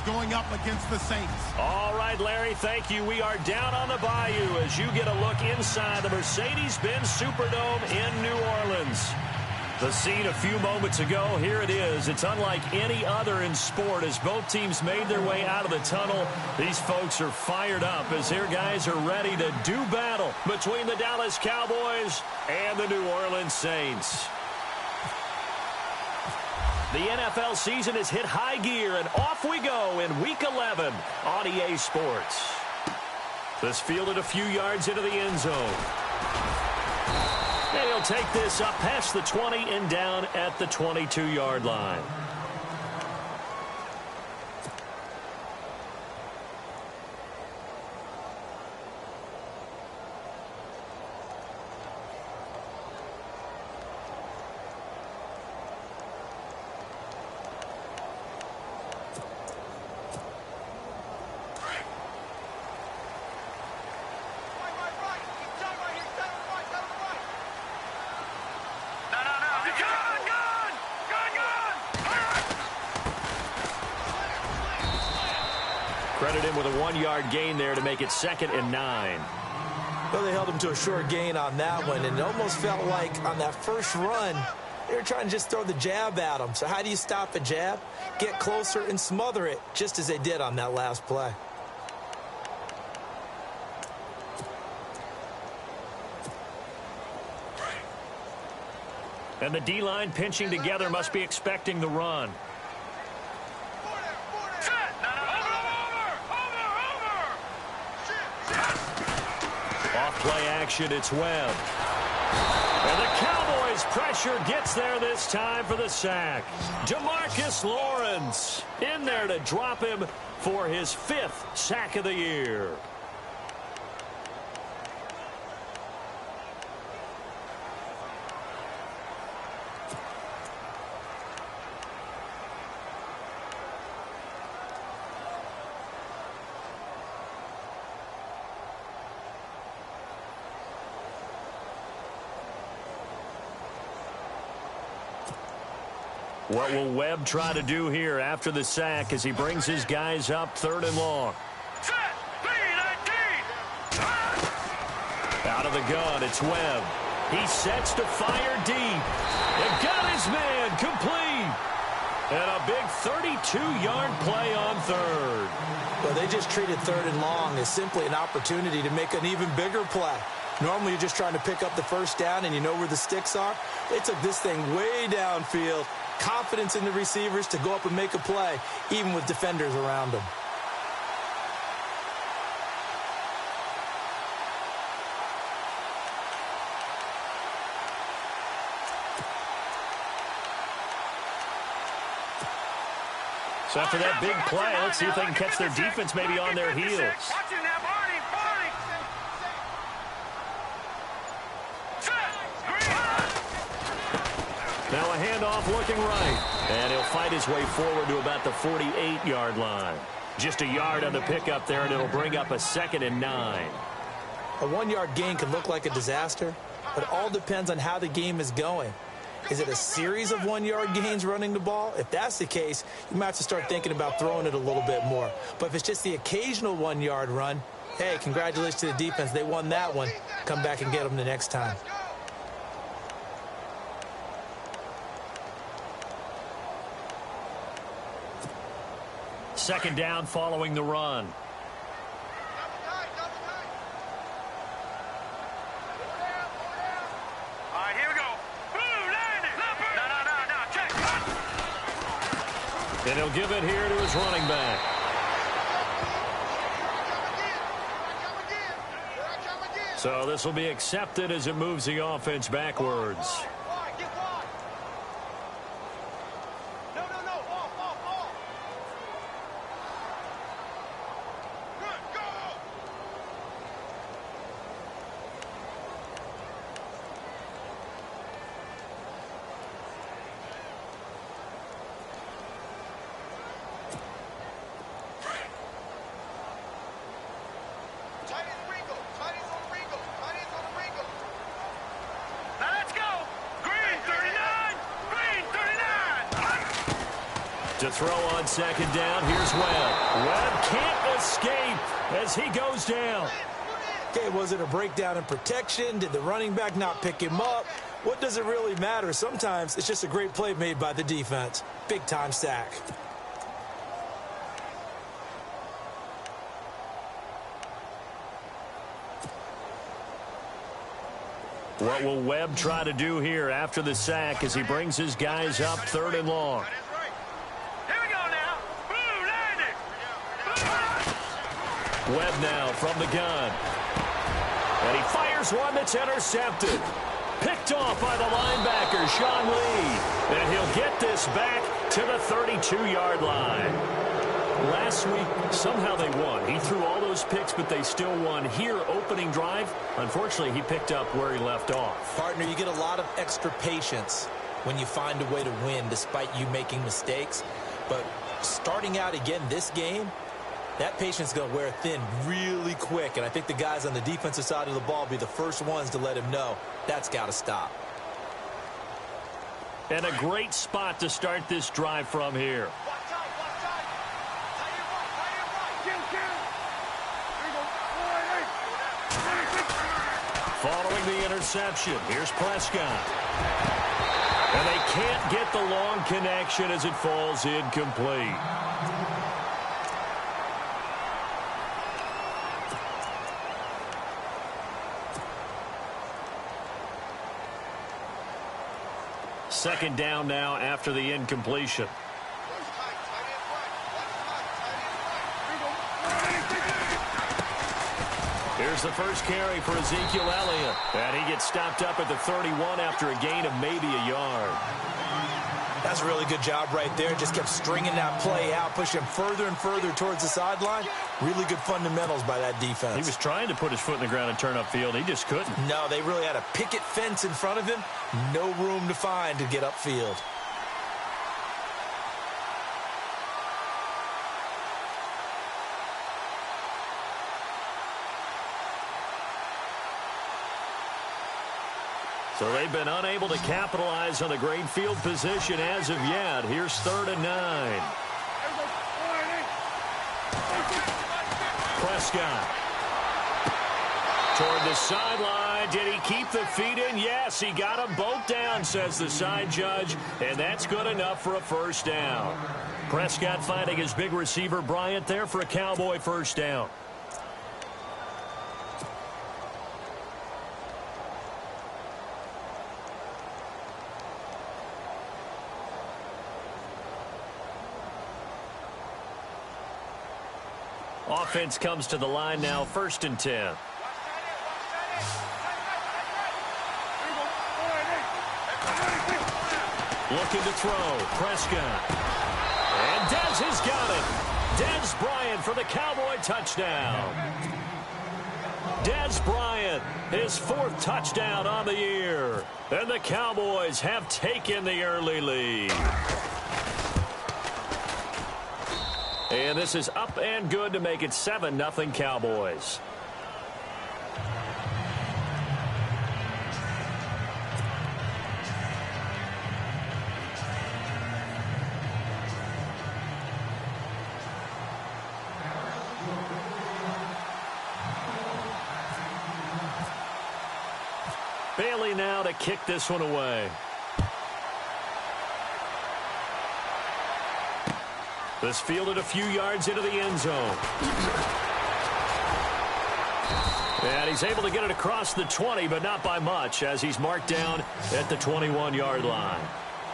going up against the Saints. All right, Larry, thank you. We are down on the bayou as you get a look inside the Mercedes-Benz Superdome in New Orleans. The scene a few moments ago, here it is. It's unlike any other in sport as both teams made their way out of the tunnel. These folks are fired up as their guys are ready to do battle between the Dallas Cowboys and the New Orleans Saints. The NFL season has hit high gear, and off we go in Week 11 on EA Sports. This fielded a few yards into the end zone. And he'll take this up past the 20 and down at the 22-yard line. Credit him with a 1-yard gain there to make it 2nd and 9. Well, they held him to a short gain on that one, and it almost felt like on that first run, they were trying to just throw the jab at him. So how do you stop a jab? Get closer and smother it, just as they did on that last play. And the D-line pinching together must be expecting the run. Play action, it's Webb. And the Cowboys pressure gets there this time for the sack. DeMarcus Lawrence in there to drop him for his 5th sack of the year. What will Webb try to do here after the sack as he brings his guys up 3rd and long? Out of the gun, it's Webb. He sets to fire deep. And got his man complete. And a big 32-yard play on 3rd. Well, they just treated 3rd and long as simply an opportunity to make an even bigger play. Normally, you're just trying to pick up the first down and you know where the sticks are. They took this thing way downfield. Confidence in the receivers to go up and make a play, even with defenders around them. So after that big play, let's see if they can catch their defense maybe on their heels. Now a handoff looking right. And he'll fight his way forward to about the 48-yard line. Just a yard on the pickup there, and it'll bring up a 2nd and 9. A 1-yard gain can look like a disaster, but it all depends on how the game is going. Is it a series of 1-yard gains running the ball? If that's the case, you might have to start thinking about throwing it a little bit more. But if it's just the occasional 1-yard run, hey, congratulations to the defense. They won that one. Come back and get them the next time. Second down following the run. All right, here we go. And he'll give it here to his running back. So this will be accepted as it moves the offense backwards. To throw on second down, here's Webb. escape as he goes down. Okay, was it a breakdown in protection? Did the running back not pick him up? What does it really matter? Sometimes it's just a great play made by the defense. Big-time sack. What will Webb try to do here after the sack as he brings his guys up 3rd and long? Here we go now. Boom, Webb now from the gun. And he fires one that's intercepted. Picked off by the linebacker, Sean Lee. And he'll get this back to the 32-yard line. Last week, somehow they won. He threw all those picks, but they still won. Here, opening drive, unfortunately, he picked up where he left off. Partner, you get a lot of extra patience when you find a way to win despite you making mistakes. But starting out again this game, that patience is going to wear thin really quick. And I think the guys on the defensive side of the ball will be the first ones to let him know that's got to stop. And a great spot to start this drive from here. Following the interception, here's Prescott. And they can't get the long connection as it falls incomplete. Second down now after the incompletion. Here's the first carry for Ezekiel Elliott. And he gets stopped up at the 31 after a gain of maybe a yard. That's a really good job right there. Just kept stringing that play out, pushing him further and further towards the sideline. Really good fundamentals by that defense. He was trying to put his foot in the ground and turn upfield. He just couldn't. No, they really had a picket fence in front of him. No room to find to get upfield. So they've been unable to capitalize on the great field position as of yet. Here's 3rd and 9. Prescott. Toward the sideline. Did he keep the feet in? Yes, he got them both down, says the side judge. And that's good enough for a first down. Prescott finding his big receiver Bryant there for a Cowboy first down. Offense comes to the line now, 1st and 10. Looking to throw, Prescott. And Dez has got it. Dez Bryant for the Cowboy touchdown. Dez Bryant, his 4th touchdown on the year. And the Cowboys have taken the early lead. And this is up and good to make it 7-0 Cowboys. Bailey now to kick this one away. This fielded a few yards into the end zone. And he's able to get it across the 20, but not by much, as he's marked down at the 21-yard line.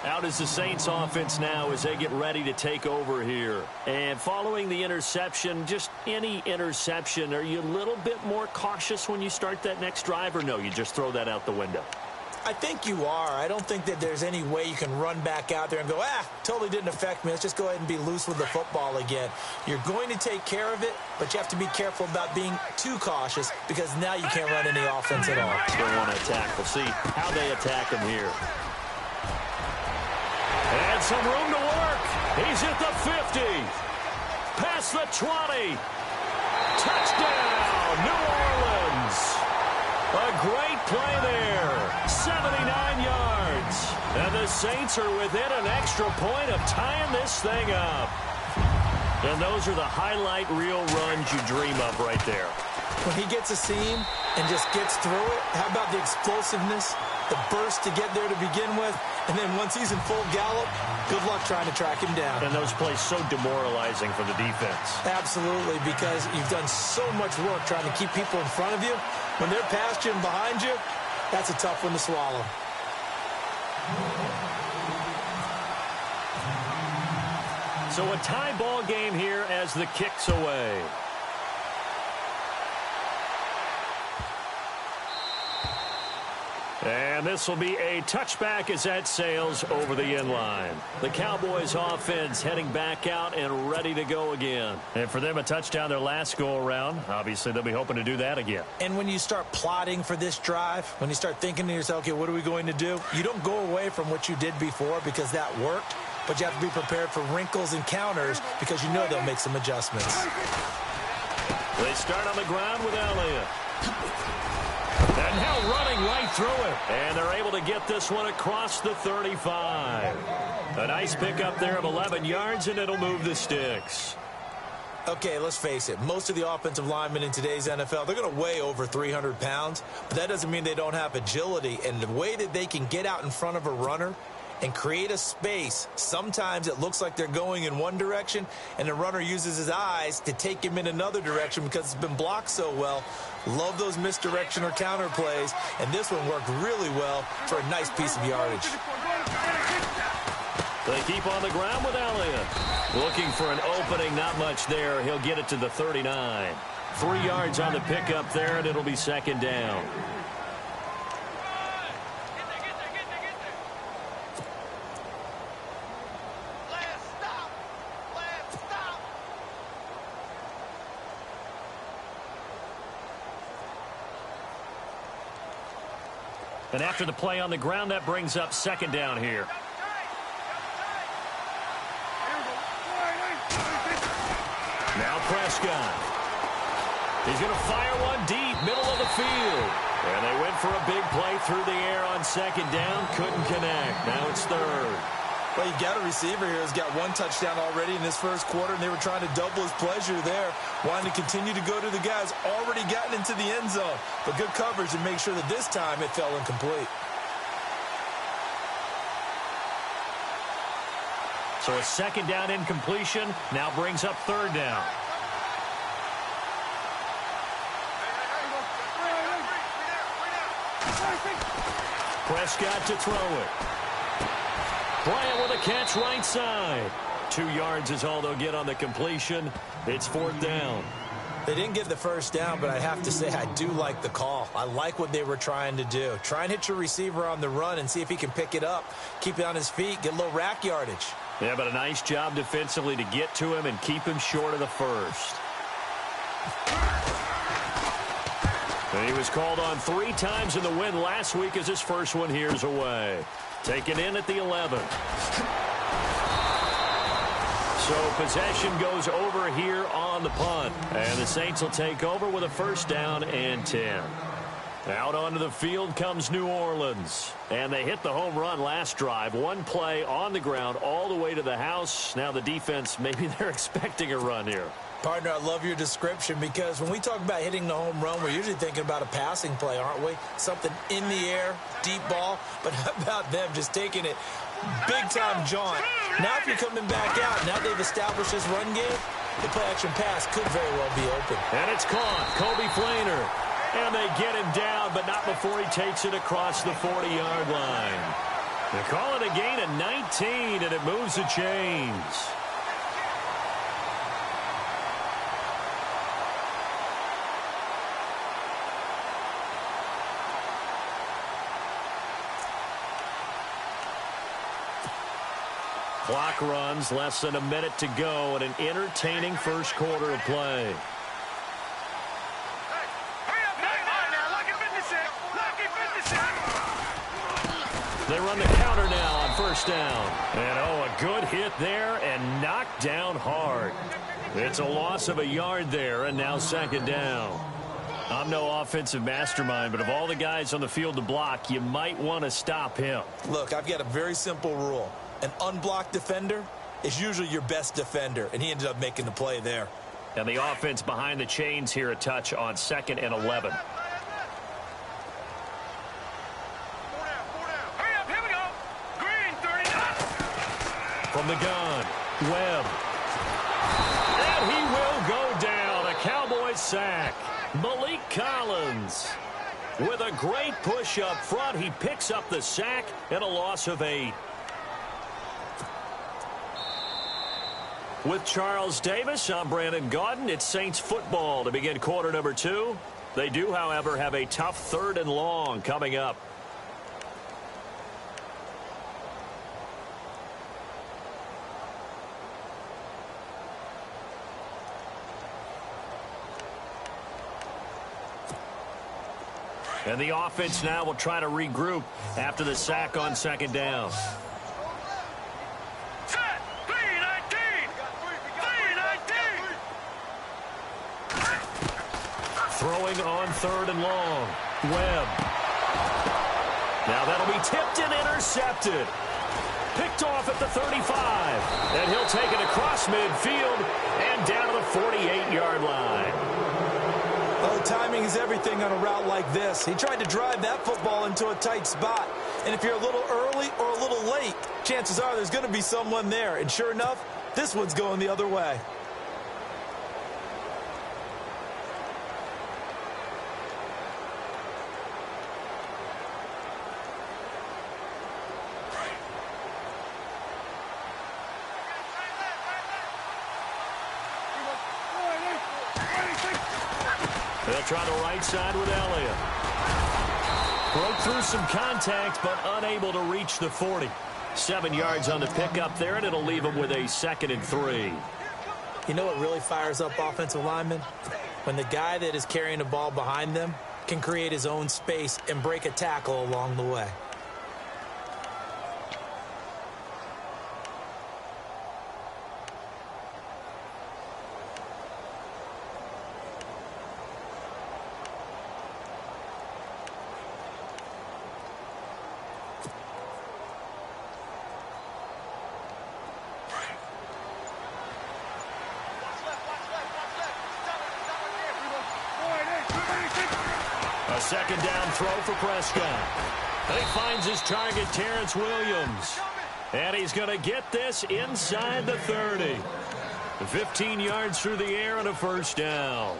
Out is the Saints offense now as they get ready to take over here. And following the interception, just any interception, are you a little bit more cautious when you start that next drive, or no, you just throw that out the window? I think you are. I don't think that there's any way you can run back out there and go, totally didn't affect me. Let's just go ahead and be loose with the football again. You're going to take care of it, but you have to be careful about being too cautious because now you can't run any offense at all. Still want to attack. We'll see how they attack him here. And some room to work. He's at the 50. Past the 20. Touchdown, New Orleans. A great play there. 79 yards. And the Saints are within an extra point of tying this thing up. And those are the highlight reel runs you dream of right there. When he gets a seam and just gets through it, how about the explosiveness, the burst to get there to begin with, and then once he's in full gallop, good luck trying to track him down. And those plays so demoralizing for the defense. Absolutely, because you've done so much work trying to keep people in front of you. When they're past you and behind you, that's a tough one to swallow. So a tie ball game here as the kick's away. And this will be a touchback as that sails over the end line. The Cowboys offense heading back out and ready to go again. And for them, a touchdown their last go-around. Obviously, they'll be hoping to do that again. And when you start plotting for this drive, when you start thinking to yourself, okay, what are we going to do? You don't go away from what you did before because that worked, but you have to be prepared for wrinkles and counters because you know they'll make some adjustments. They start on the ground with Elliott. And now running right through it. And they're able to get this one across the 35. A nice pickup there of 11 yards, and it'll move the sticks. Okay, let's face it. Most of the offensive linemen in today's NFL, they're going to weigh over 300 pounds, but that doesn't mean they don't have agility. And the way that they can get out in front of a runner and create a space, sometimes it looks like they're going in one direction, and the runner uses his eyes to take him in another direction because it's been blocked so well. Love those misdirection or counter plays, and this one worked really well for a nice piece of yardage. They keep on the ground with Elliott. Looking for an opening, not much there. He'll get it to the 39. 3 yards on the pickup there, and it'll be second down. And after the play on the ground, that brings up second down here. Now Prescott. He's going to fire one deep, middle of the field. And they went for a big play through the air on second down. Couldn't connect. Now it's third. Well, you got a receiver here who's got one touchdown already in this first quarter, and they were trying to double his pleasure there, wanting to continue to go to the guys already gotten into the end zone. But good coverage to make sure that this time it fell incomplete. So a second down incompletion now brings up third down. Prescott to throw it. Bryant with a catch right side. 2 yards is all they'll get on the completion. It's fourth down. They didn't get the first down, but I have to say I do like the call. I like what they were trying to do. Try and hit your receiver on the run and see if he can pick it up, keep it on his feet, get a little rack yardage. Yeah, but a nice job defensively to get to him and keep him short of the first. And he was called on 3 times in the win last week as his first one here's away. Taken in at the 11. So possession goes over here on the punt. And the Saints will take over with a first down and 10. Out onto the field comes New Orleans. And they hit the home run last drive. One play on the ground all the way to the house. Now the defense, maybe they're expecting a run here. Partner, I love your description because when we talk about hitting the home run, we're usually thinking about a passing play, aren't we? Something in the air, deep ball. But how about them just taking it big-time jaunt? Now if you're coming back out, now they've established this run game, the play-action pass could very well be open. And it's caught. Kobe Flainer. And they get him down, but not before he takes it across the 40-yard line. They call it a gain of 19, and it moves the chains. Clock runs, less than a minute to go, and an entertaining first quarter of play. They run the counter now on first down. And, oh, a good hit there and knocked down hard. It's a loss of a yard there, and now second down. I'm no offensive mastermind, but of all the guys on the field to block, you might want to stop him. Look, I've got a very simple rule. An unblocked defender is usually your best defender, and he ended up making the play there. And the offense behind the chains here a touch on 2nd and 11. Hurry up, here we go. Green, 39. From the gun, Webb. And he will go down. A Cowboys sack. Malik Collins with a great push up front. He picks up the sack and a loss of 8. With Charles Davis, I'm Brandon Gaudin. It's Saints football to begin quarter number 2. They do, however, have a tough 3rd and long coming up. And the offense now will try to regroup after the sack on 2nd down. Set. 319. 319. Throwing on 3rd and long. Webb. Now that'll be tipped and intercepted. Picked off at the 35. And he'll take it across midfield and down to the 48-yard line. Oh, timing is everything on a route like this. He tried to drive that football into a tight spot. And if you're a little early or a little late, chances are there's going to be someone there. And sure enough, this one's going the other way. They'll try the right side with Elliott. Broke through some contact, but unable to reach the 40. 7 yards on the pickup there, and it'll leave them with a 2nd and 3. You know what really fires up offensive linemen? When the guy that is carrying the ball behind them can create his own space and break a tackle along the way. A 2nd down throw for Prescott. And he finds his target, Terrence Williams. And he's going to get this inside the 30. 15 yards through the air and a 1st down.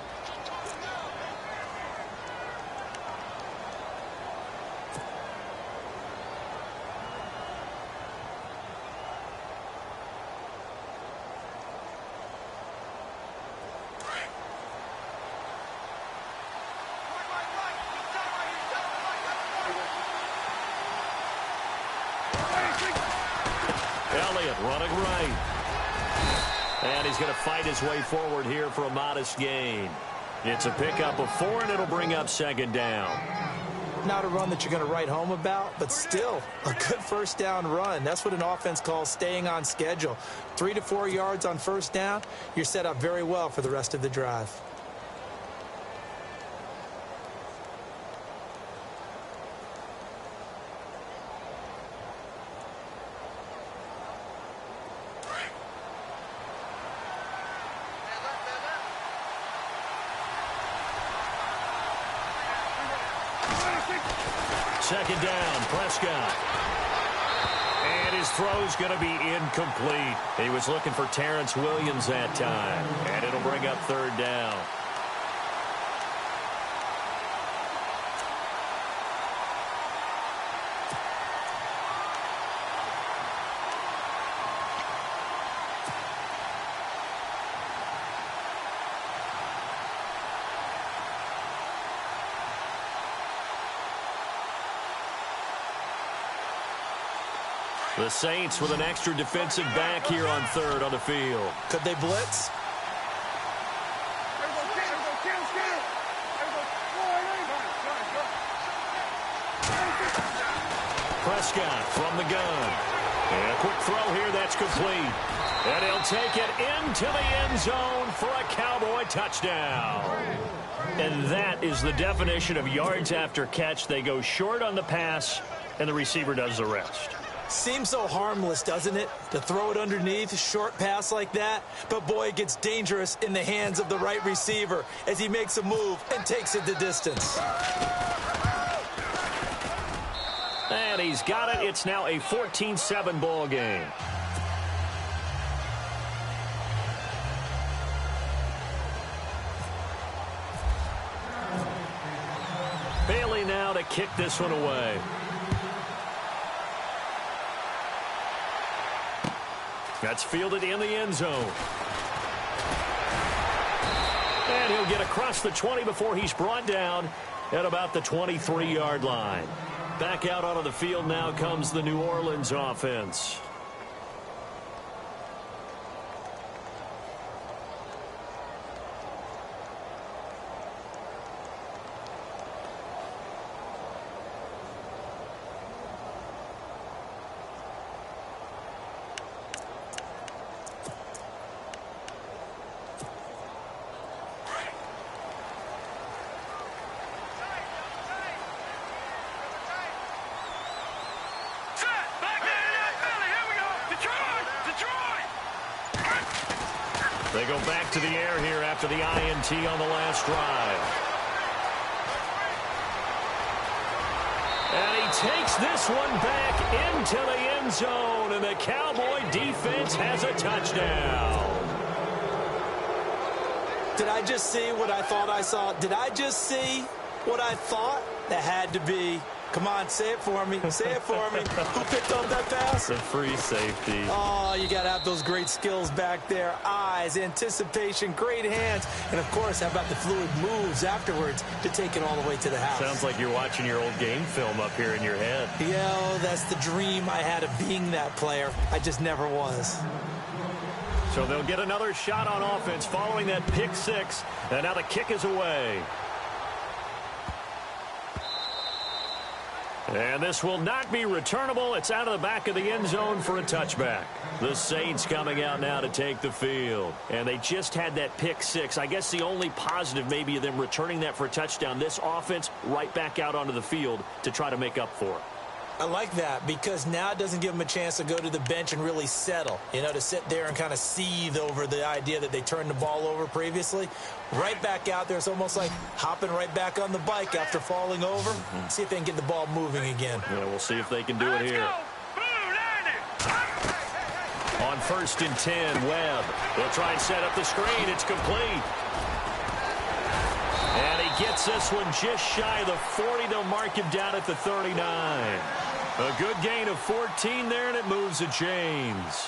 Elliott running right. And he's going to fight his way forward here for a modest gain. It's a pickup of 4, and it'll bring up 2nd down. Not a run that you're going to write home about, but still a good 1st down run. That's what an offense calls staying on schedule. 3 to 4 yards on 1st down, you're set up very well for the rest of the drive. Second down, Prescott. And his throw's going to be incomplete. He was looking for Terrence Williams that time. And it'll bring up 3rd down. The Saints with an extra defensive back here on 3rd on the field. Could they blitz? Prescott from the gun. And a quick throw here that's complete. And he'll take it into the end zone for a Cowboy touchdown. And that is the definition of yards after catch. They go short on the pass, and the receiver does the rest. Seems so harmless, doesn't it? To throw it underneath, short pass like that. But boy, it gets dangerous in the hands of the right receiver as he makes a move and takes it the distance. And he's got it. It's now a 14-7 ball game. Bailey now to kick this one away. That's fielded in the end zone. And he'll get across the 20 before he's brought down at about the 23-yard line. Back out onto the field now comes the New Orleans offense. They go back to the air here after the INT on the last drive. And he takes this one back into the end zone, and the Cowboy defense has a touchdown. Did I just see what I thought I saw? Did I just see what I thought? That had to be. Come on, say it for me. Say it for me. Who picked up that pass? The free safety. Oh, you got to have those great skills back there. Eyes, anticipation, great hands. And, of course, how about the fluid moves afterwards to take it all the way to the house? Sounds like you're watching your old game film up here in your head. Yo, that's the dream I had of being that player. I just never was. So they'll get another shot on offense following that pick six. And now the kick is away. And this will not be returnable. It's out of the back of the end zone for a touchback. The Saints coming out now to take the field. And they just had that pick six. I guess the only positive maybe of them returning that for a touchdown. This offense right back out onto the field to try to make up for it. I like that because now it doesn't give them a chance to go to the bench and really settle, you know, to sit there and kind of seethe over the idea that they turned the ball over previously. Right back out there, it's almost like hopping right back on the bike after falling over. See if they can get the ball moving again. Yeah, we'll see if they can do it here. On 1st and 10, Webb. They'll try and set up the screen. It's complete. And he gets this one just shy of the 40. They'll mark him down at the 39. A good gain of 14 there, and it moves the chains.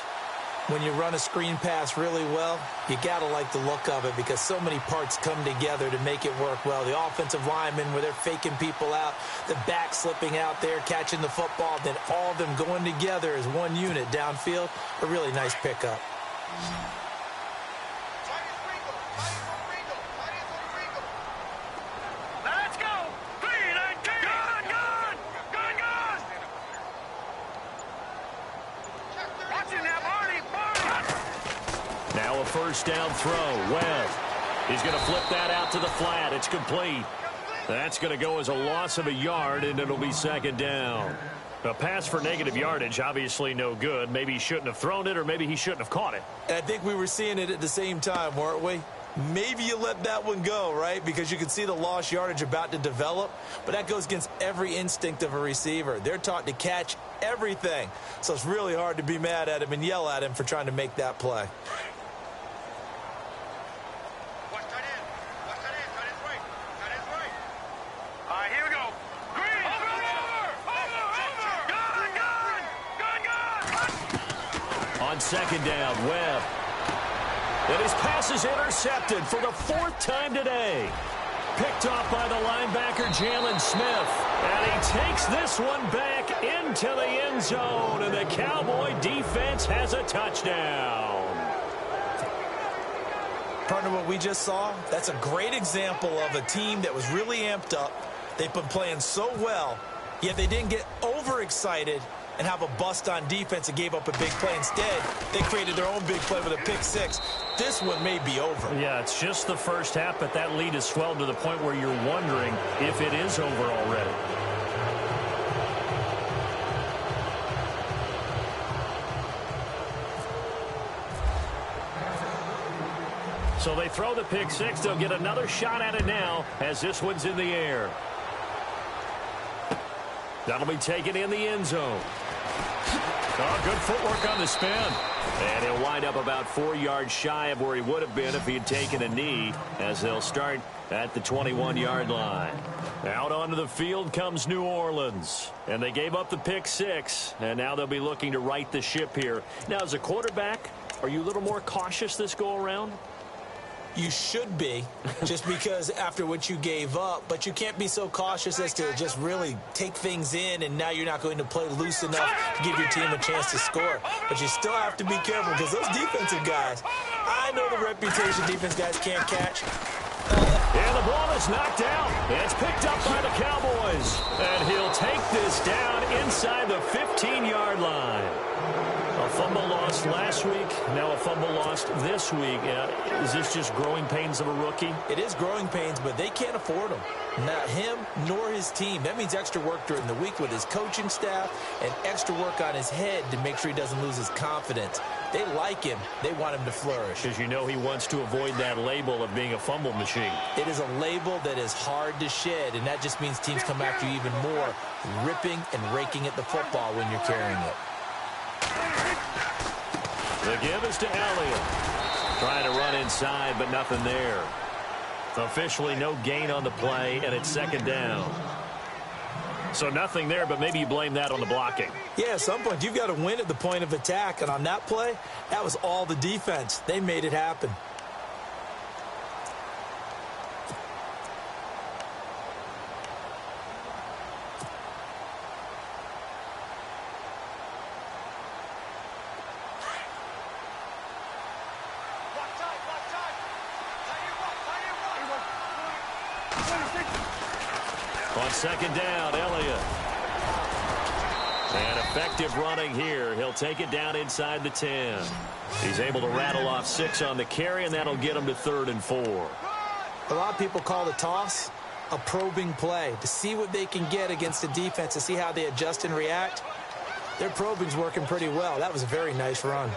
When you run a screen pass really well, you got to like the look of it because so many parts come together to make it work well. The offensive linemen, where they're faking people out, the back slipping out there, catching the football, then all of them going together as one unit downfield. A really nice pickup. Now a first down throw. Webb. He's going to flip that out to the flat. It's complete. That's going to go as a loss of a yard, and it'll be 2nd down. A pass for negative yardage, obviously no good. Maybe he shouldn't have thrown it, or maybe he shouldn't have caught it. I think we were seeing it at the same time, weren't we? Maybe you let that one go, right? Because you can see the lost yardage about to develop. But that goes against every instinct of a receiver. They're taught to catch everything. So it's really hard to be mad at him and yell at him for trying to make that play. On 2nd down, Webb. And his pass is intercepted for the 4th time today. Picked off by the linebacker, Jalen Smith. And he takes this one back into the end zone. And the Cowboy defense has a touchdown. Partner, what we just saw, that's a great example of a team that was really amped up. They've been playing so well, yet they didn't get overexcited and have a bust on defense and gave up a big play. Instead, they created their own big play with a pick six. This one may be over. Yeah, it's just the first half, but that lead has swelled to the point where you're wondering if it is over already. So they throw the pick six. They'll get another shot at it now as this one's in the air. That'll be taken in the end zone. Oh, good footwork on the spin. And he'll wind up about 4 yards shy of where he would have been if he had taken a knee, as they'll start at the 21-yard line. Out onto the field comes New Orleans. And they gave up the pick six, and now they'll be looking to right the ship here. Now, as a quarterback, are you a little more cautious this go-around? You should be, just because after what you gave up, but you can't be so cautious as to just really take things in, and now you're not going to play loose enough to give your team a chance to score. But you still have to be careful, because those defensive guys, I know the reputation defense guys can't catch. And the ball is knocked out. It's picked up by the Cowboys. And he'll take this down inside the 15-yard line. A fumble lost last week, now a fumble lost this week. Is this just growing pains of a rookie? It is growing pains, but they can't afford them. Not him nor his team. That means extra work during the week with his coaching staff and extra work on his head to make sure he doesn't lose his confidence. They like him. They want him to flourish. Because you know he wants to avoid that label of being a fumble machine. It is a label that is hard to shed, and that just means teams come after you even more, ripping and raking at the football when you're carrying it. The give is to Elliott. Trying to run inside, but nothing there. Officially no gain on the play, and it's second down. So nothing there, but maybe you blame that on the blocking. Yeah, at some point you've got to win at the point of attack, and on that play, that was all the defense. They made it happen. On second down, Elliott. And effective running here. He'll take it down inside the 10. He's able to rattle off 6 on the carry, and that'll get him to 3rd and 4. A lot of people call the toss a probing play to see what they can get against the defense, to see how they adjust and react. Their probing's working pretty well. That was a very nice run.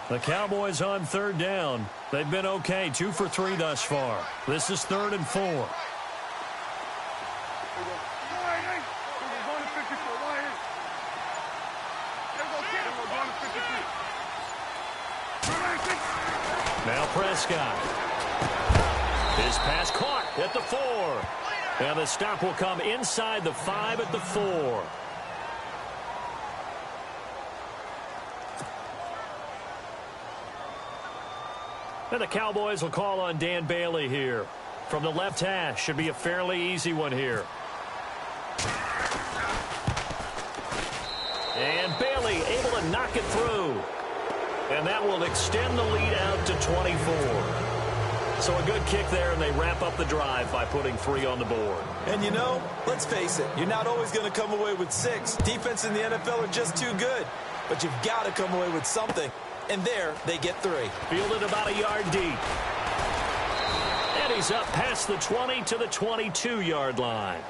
The Cowboys on 3rd down. They've been okay, 2 for 3 thus far. This is 3rd and 4. Now Prescott. His pass caught at the 4. And the stop will come inside the 5 at the 4. And the Cowboys will call on Dan Bailey here. From the left hash, should be a fairly easy one here. And Bailey able to knock it through. And that will extend the lead out to 24. So a good kick there, and they wrap up the drive by putting 3 on the board. And you know, let's face it, you're not always going to come away with 6. Defense in the NFL are just too good. But you've got to come away with something. And there, they get 3. Fielded about a yard deep. And he's up past the 20 to the 22-yard line.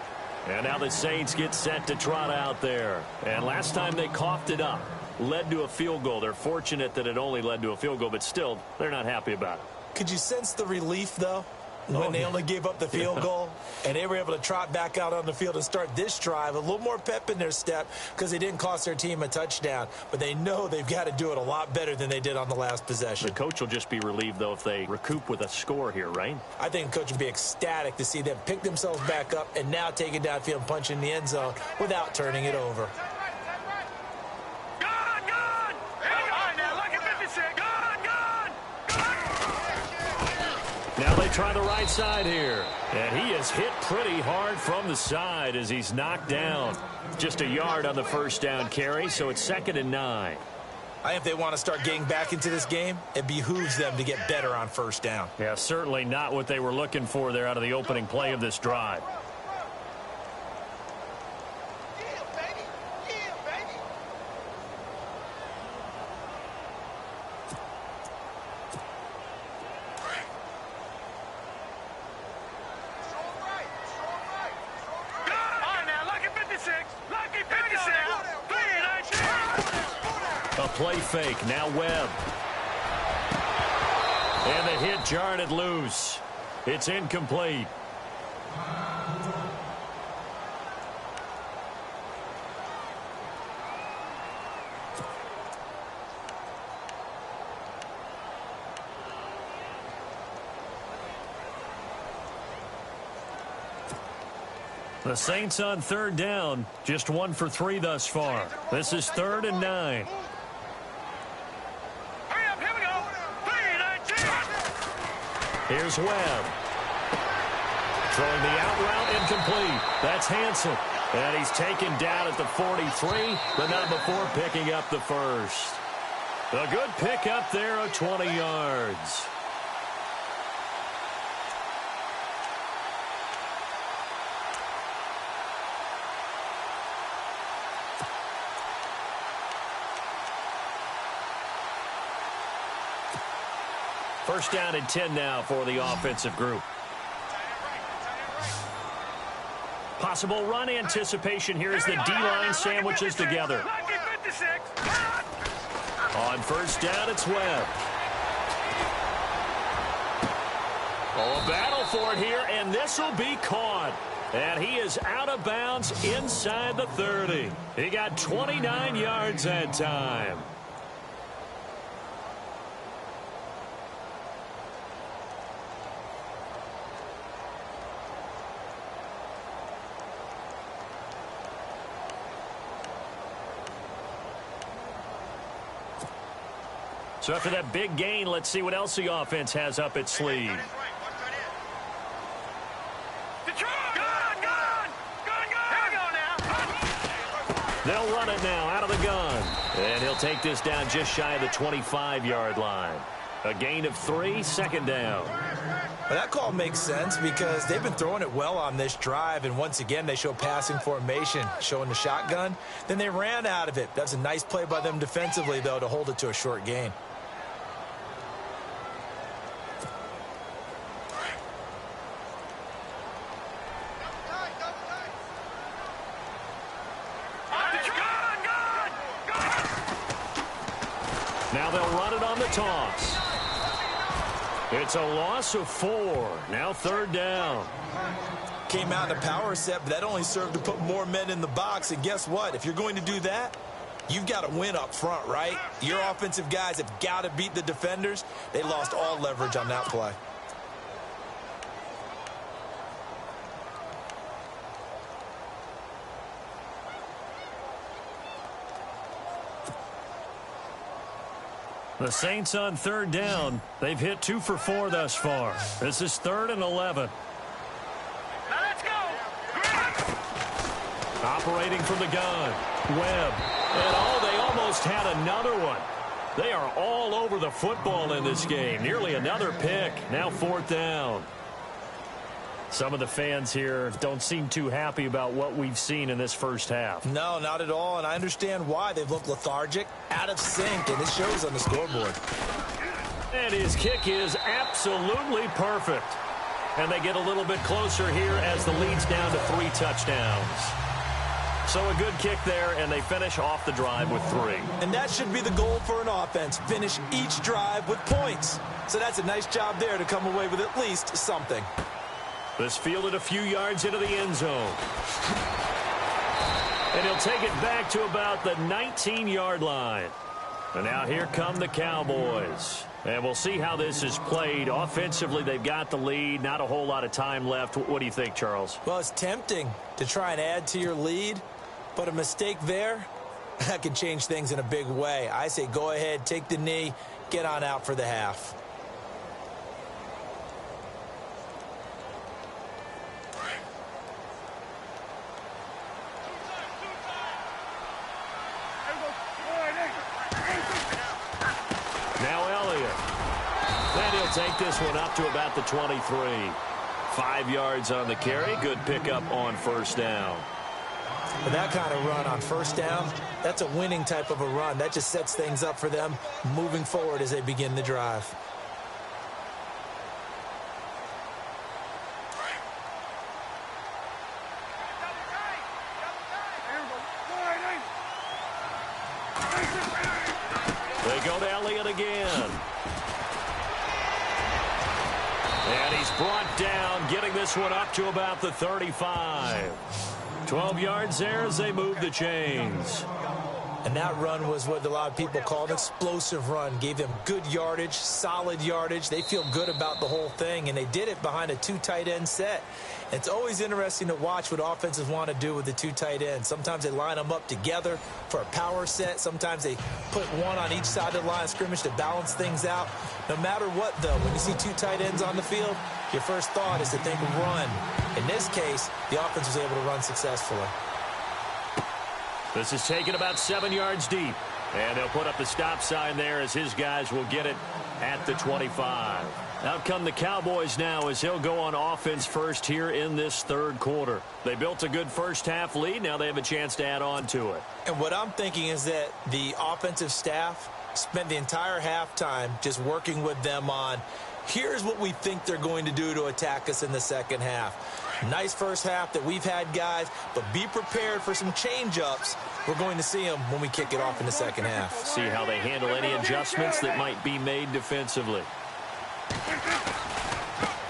And now the Saints get set to trot out there. And last time they coughed it up, led to a field goal. They're fortunate that it only led to a field goal, but still, they're not happy about it. Could you sense the relief, though, when they only gave up the field goal? And they were able to trot back out on the field and start this drive. A little more pep in their step because they didn't cost their team a touchdown. But they know they've got to do it a lot better than they did on the last possession. The coach will just be relieved, though, if they recoup with a score here, right? I think the coach would be ecstatic to see them pick themselves back up and now take it downfield and punch in the end zone without turning it over. Now they try the right side here. And he is hit pretty hard from the side as he's knocked down. Just a yard on the first down carry, so it's 2nd and 9. I think if they want to start getting back into this game, it behooves them to get better on first down. Yeah, certainly not what they were looking for there out of the opening play of this drive. A play fake. Now Webb. And the hit jarred it loose. It's incomplete. The Saints on third down, just 1 for 3 thus far. This is 3rd and 9. Hurry up, here we go. 3-19. Here's Webb. Throwing the out route incomplete. That's Hansen. And he's taken down at the 43, but not before picking up the first. A good pick up there of 20 yards. First down and 10 now for the offensive group. Possible run anticipation here as the D-line sandwiches together. On first down, it's Webb. Oh, a battle for it here, and this will be caught. And he is out of bounds inside the 30. He got 29 yards that time. So after that big gain, let's see what else the offense has up its sleeve. They'll run it now out of the gun. And he'll take this down just shy of the 25-yard line. A gain of 3, second down. Well, that call makes sense because they've been throwing it well on this drive, and once again they show passing formation, showing the shotgun. Then they ran out of it. That's a nice play by them defensively, though, to hold it to a short gain. Now they'll run it on the toss. It's a loss of 4. Now third down. Came out in a power set, but that only served to put more men in the box. And guess what? If you're going to do that, you've got to win up front, right? Your offensive guys have got to beat the defenders. They lost all leverage on that play. The Saints on third down. They've hit 2 for 4 thus far. This is 3rd and 11. Now let's go. Operating from the gun. Webb. And they almost had another one. They are all over the football in this game. Nearly another pick. Now 4th down. Some of the fans here don't seem too happy about what we've seen in this first half. No, not at all, and I understand why. They've looked lethargic, out of sync, and it shows on the scoreboard. And his kick is absolutely perfect. And they get a little bit closer here as the lead's down to 3 touchdowns. So a good kick there, and they finish off the drive with 3. And that should be the goal for an offense, finish each drive with points. So that's a nice job there to come away with at least something. This fielded a few yards into the end zone. And he'll take it back to about the 19-yard line. And now here come the Cowboys. And we'll see how this is played. Offensively, they've got the lead. Not a whole lot of time left. What do you think, Charles? Well, it's tempting to try and add to your lead, but a mistake there, that can change things in a big way. I say go ahead, take the knee, get on out for the half. Take this one up to about the 23. 5 yards on the carry. Good pickup on first down. But that kind of run on first down, that's a winning type of a run. That just sets things up for them moving forward as they begin the drive. They go to Elliott again. And he's brought down, getting this one up to about the 35. 12 yards there as they move the chains. And that run was what a lot of people call an explosive run. Gave them good yardage, solid yardage. They feel good about the whole thing, and they did it behind a 2 tight end set. It's always interesting to watch what offenses want to do with the 2 tight ends. Sometimes they line them up together for a power set. Sometimes they put one on each side of the line of scrimmage to balance things out. No matter what, though, when you see 2 tight ends on the field, your first thought is to think run. In this case, the offense was able to run successfully. This is taken about 7 yards deep. And they'll put up the stop sign there as his guys will get it at the 25. Out come the Cowboys now as he'll go on offense first here in this third quarter. They built a good first-half lead. Now they have a chance to add on to it. And what I'm thinking is that the offensive staff spent the entire halftime just working with them on, here's what we think they're going to do to attack us in the second half. Nice first half that we've had, guys, but be prepared for some change-ups. We're going to see them when we kick it off in the second half. See how they handle any adjustments that might be made defensively.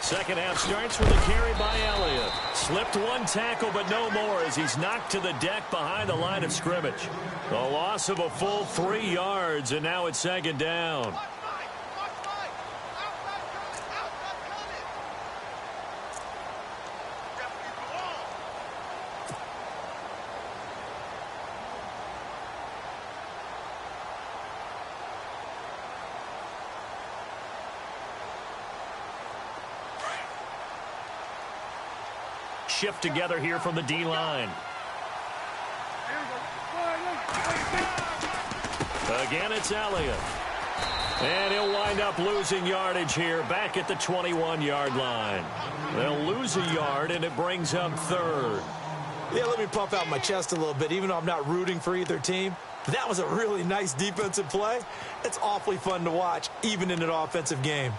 Second half starts with a carry by Elliott. Slipped one tackle, but no more as he's knocked to the deck behind the line of scrimmage. A loss of a full 3 yards, and now it's second down. Shift together here from the D-line. Again, it's Elliott. And he'll wind up losing yardage here back at the 21-yard line. They'll lose a yard, and it brings up third. Yeah, let me puff out my chest a little bit, even though I'm not rooting for either team. That was a really nice defensive play. It's awfully fun to watch, even in an offensive game.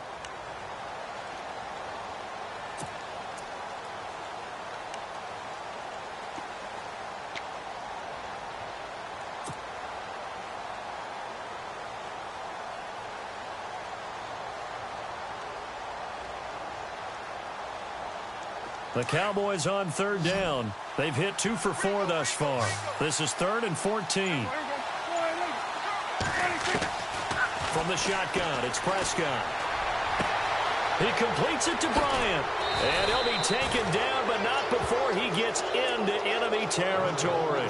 The Cowboys on third down. They've hit 2 for 4 thus far. This is 3rd and 14. From the shotgun, it's Prescott. He completes it to Bryant. And he'll be taken down, but not before he gets into enemy territory.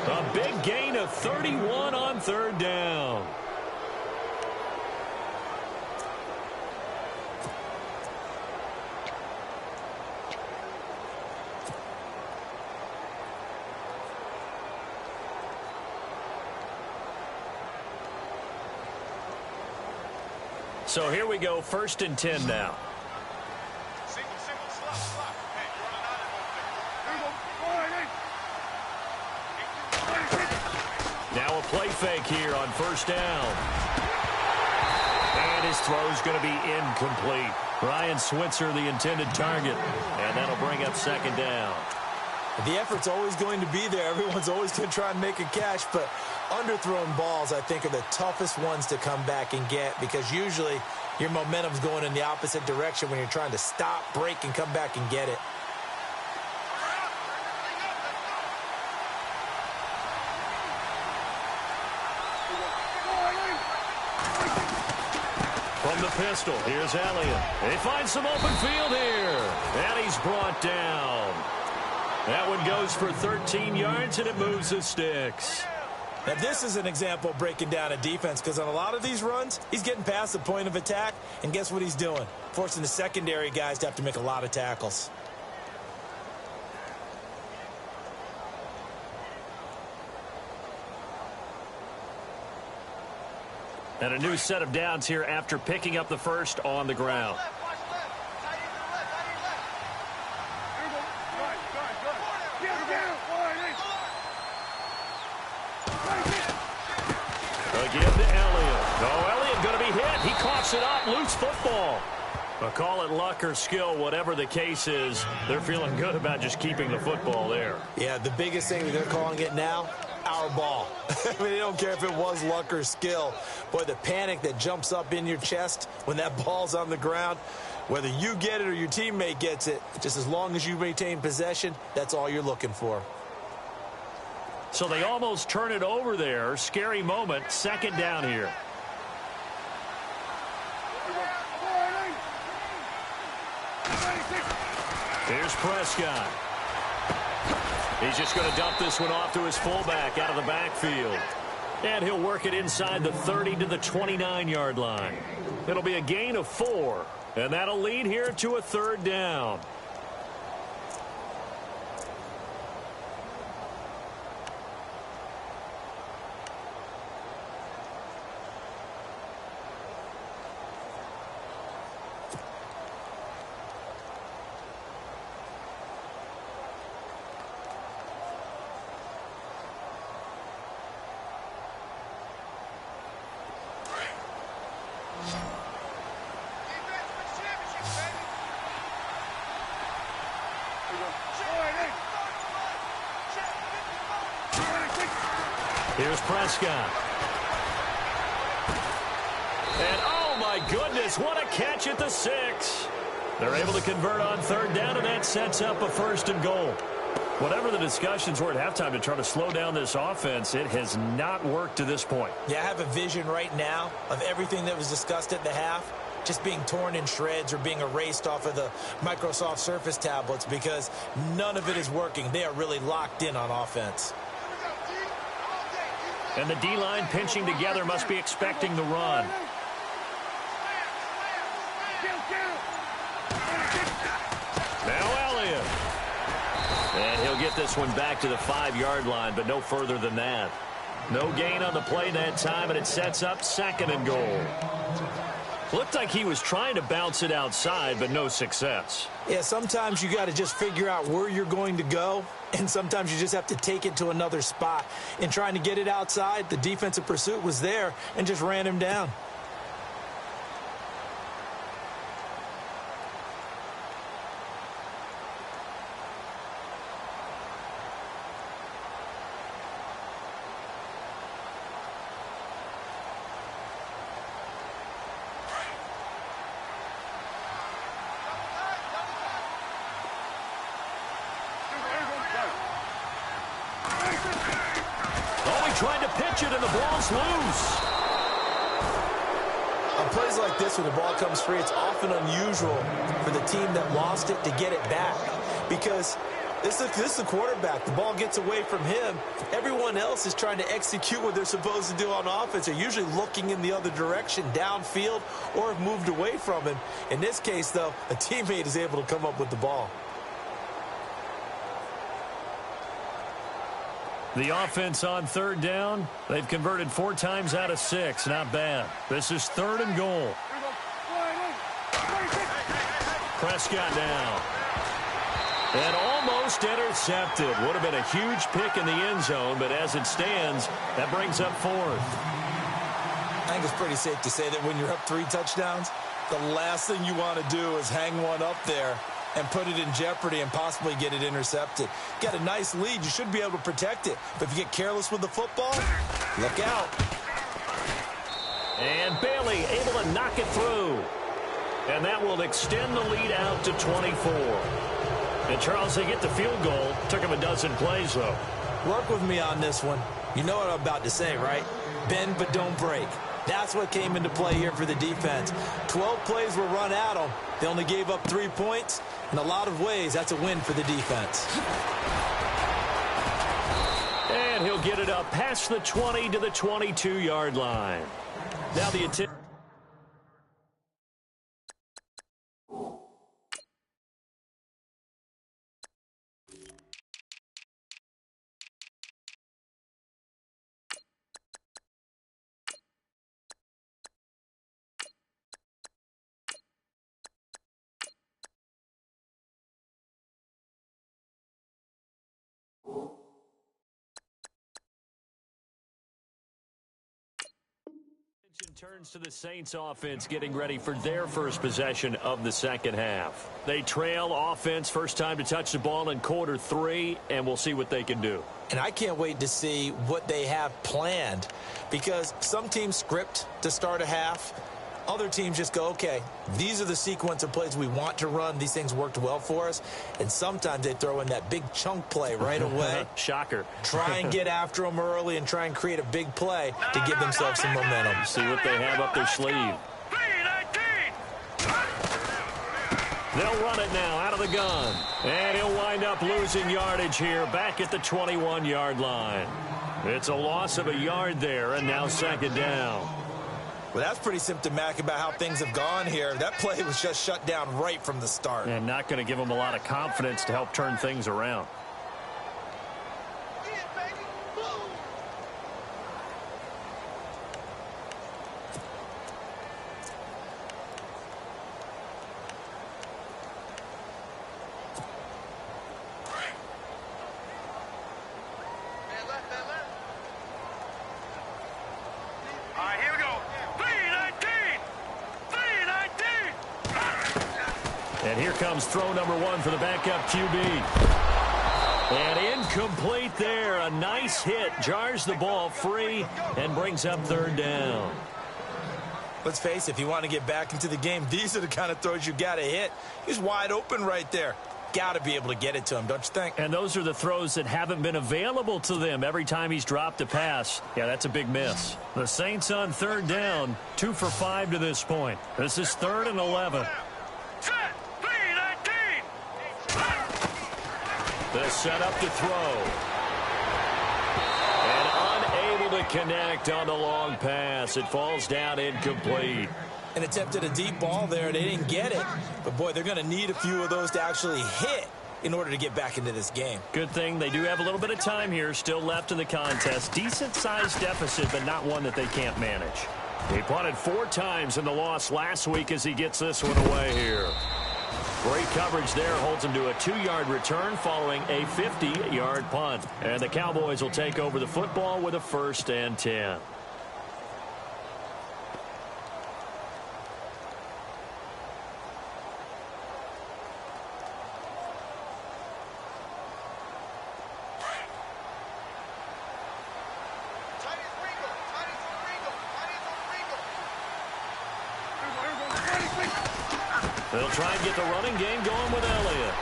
A big gain of 31 on third down. So here we go, 1st and 10 now. Now a play fake here on 1st down. And his throw's going to be incomplete. Ryan Switzer, the intended target. And that'll bring up 2nd down. The effort's always going to be there. Everyone's always going to try and make a catch, but underthrown balls, I think, are the toughest ones to come back and get because usually your momentum's going in the opposite direction when you're trying to stop, break, and come back and get it. From the pistol, here's Elliott. They find some open field here, and he's brought down. That one goes for 13 yards, and it moves the sticks. Now, this is an example of breaking down a defense because on a lot of these runs, he's getting past the point of attack, and guess what he's doing? Forcing the secondary guys to have to make a lot of tackles. And a new set of downs here after picking up the first on the ground. Again to Elliott. Oh, Elliott going to be hit. He coughs it up. Loose football. I'll call it luck or skill, whatever the case is. They're feeling good about just keeping the football there. Yeah, the biggest thing that they're calling it now, our ball. I mean, they don't care if it was luck or skill. Boy, the panic that jumps up in your chest when that ball's on the ground, whether you get it or your teammate gets it, just as long as you maintain possession, that's all you're looking for. So they almost turn it over there. Scary moment. Second down here. Here's Prescott. He's just going to dump this one off to his fullback out of the backfield. And he'll work it inside the 30 to the 29-yard line. It'll be a gain of 4. And that'll lead here to a third down. Here's Prescott. And oh my goodness, what a catch at the 6. They're able to convert on third down, and that sets up a 1st and goal. Whatever the discussions were at halftime to try to slow down this offense, it has not worked to this point. Yeah, I have a vision right now of everything that was discussed at the half just being torn in shreds or being erased off of the Microsoft Surface tablets because none of it is working. They are really locked in on offense. And the D-line pinching together must be expecting the run. Now Elliott. And he'll get this one back to the 5-yard line, but no further than that. No gain on the play that time, and it sets up 2nd and goal. Looked like he was trying to bounce it outside, but no success. Yeah, sometimes you got to just figure out where you're going to go, and sometimes you just have to take it to another spot. In trying to get it outside, the defensive pursuit was there and just ran him down. Trying to pitch it, and the ball's loose. On plays like this, when the ball comes free, it's often unusual for the team that lost it to get it back because this is the quarterback. The ball gets away from him. Everyone else is trying to execute what they're supposed to do on offense. They're usually looking in the other direction, downfield, or have moved away from him. In this case, though, a teammate is able to come up with the ball. The offense on third down, they've converted 4 times out of 6. Not bad. This is 3rd and goal. Prescott down. And almost intercepted. Would have been a huge pick in the end zone, but as it stands, that brings up 4th. I think it's pretty safe to say that when you're up 3 touchdowns, the last thing you want to do is hang one up there and put it in jeopardy and possibly get it intercepted. Got a nice lead. You should be able to protect it. But if you get careless with the football, look out. And Bailey able to knock it through. And that will extend the lead out to 24. And Charles, they get the field goal. Took him a dozen plays, though. Work with me on this one. You know what I'm about to say, right? Bend but don't break. That's what came into play here for the defense. 12 plays were run at them. They only gave up 3 points. In a lot of ways, that's a win for the defense. And he'll get it up past the 20 to the 22-yard line. Now the attempt. Turns to the Saints offense getting ready for their first possession of the second half. They trail offense, first time to touch the ball in quarter 3, and we'll see what they can do. And I can't wait to see what they have planned, because some teams script to start a half. Other teams just go, okay, these are the sequence of plays we want to run. These things worked well for us. And sometimes they throw in that big chunk play right away. Shocker. Try and get after them early and try and create a big play to give themselves some momentum. See what they have up their sleeve. They'll run it now out of the gun. And he'll wind up losing yardage here back at the 21-yard line. It's a loss of a yard there, and now second down. Well, that's pretty symptomatic about how things have gone here. That play was just shut down right from the start. And not going to give them a lot of confidence to help turn things around. And here comes throw number 1 for the backup QB. And incomplete there. A nice hit. Jars the ball free and brings up third down. Let's face it, if you want to get back into the game, these are the kind of throws you got to hit. He's wide open right there. Got to be able to get it to him, don't you think? And those are the throws that haven't been available to them every time he's dropped a pass. Yeah, that's a big miss. The Saints on third down, 2 for 5 to this point. This is 3rd and 11. The setup to throw. And unable to connect on the long pass. It falls down incomplete. And attempted a deep ball there. They didn't get it. But, boy, they're going to need a few of those to actually hit in order to get back into this game. Good thing they do have a little bit of time here still left in the contest. Decent-sized deficit, but not one that they can't manage. He punted 4 times in the loss last week as he gets this one away here. Great coverage there, holds him to a 2-yard return following a 50-yard punt. And the Cowboys will take over the football with a 1st and 10. They'll try and get the running game going with Elliott.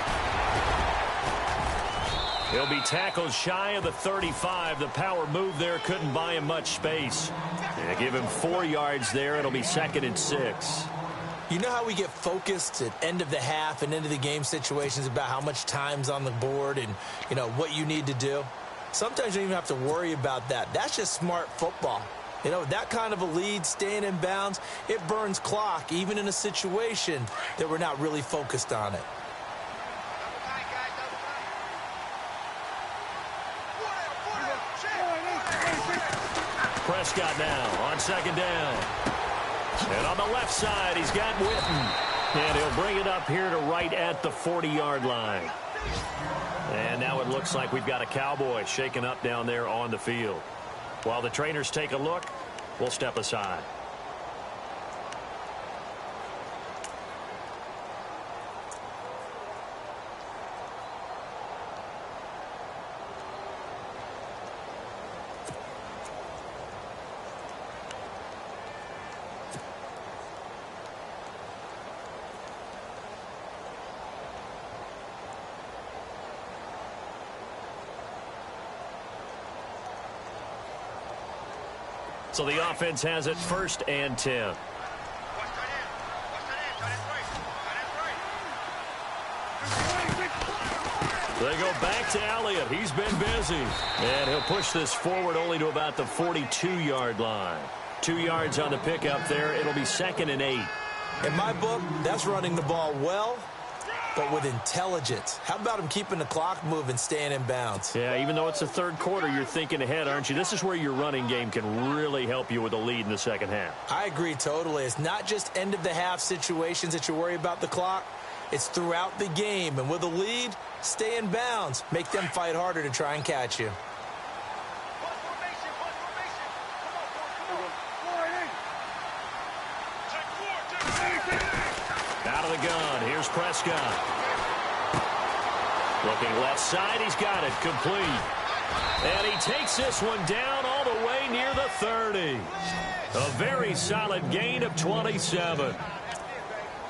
He'll be tackled shy of the 35. The power move there couldn't buy him much space. They give him 4 yards there. It'll be 2nd and 6. You know how we get focused at end of the half and into the game situations about how much time's on the board and, you know, what you need to do? Sometimes you don't even have to worry about that. That's just smart football. You know, that kind of a lead, staying in bounds, it burns clock, even in a situation that we're not really focused on it. Prescott now on 2nd down. And on the left side, he's got Witten. And he'll bring it up here to right at the 40-yard line. And now it looks like we've got a Cowboy shaken up down there on the field. While the trainers take a look, we'll step aside. So the offense has it 1st and 10. They go back to Elliott. He's been busy. And he'll push this forward only to about the 42-yard line. 2 yards on the pickup there. It'll be 2nd and 8. In my book, that's running the ball well, but with intelligence. How about him keeping the clock moving, staying in bounds? Yeah, even though it's the 3rd quarter, you're thinking ahead, aren't you? This is where your running game can really help you with a lead in the second half. I agree totally. It's not just end-of-the-half situations that you worry about the clock. It's throughout the game. And with a lead, stay in bounds. Make them fight harder to try and catch you. the gun. Here's Prescott. Looking left side. He's got it. Complete. And he takes this one down all the way near the 30. A very solid gain of 27.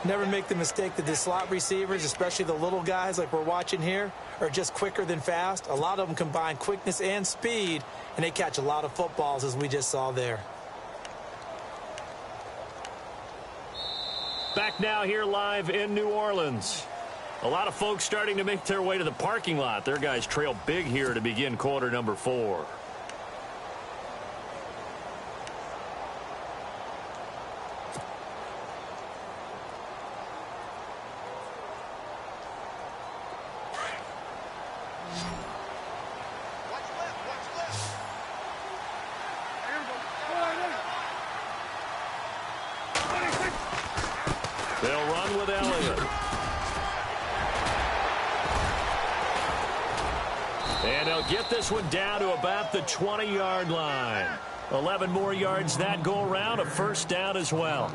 Never make the mistake that the slot receivers, especially the little guys like we're watching here, are just quicker than fast. A lot of them combine quickness and speed, and they catch a lot of footballs, as we just saw there. Back now here live in New Orleans. A lot of folks starting to make their way to the parking lot. Their guys trail big here to begin quarter number 4. They'll run with Elliott. And they'll get this one down to about the 20-yard line. 11 more yards that go around, a first down as well.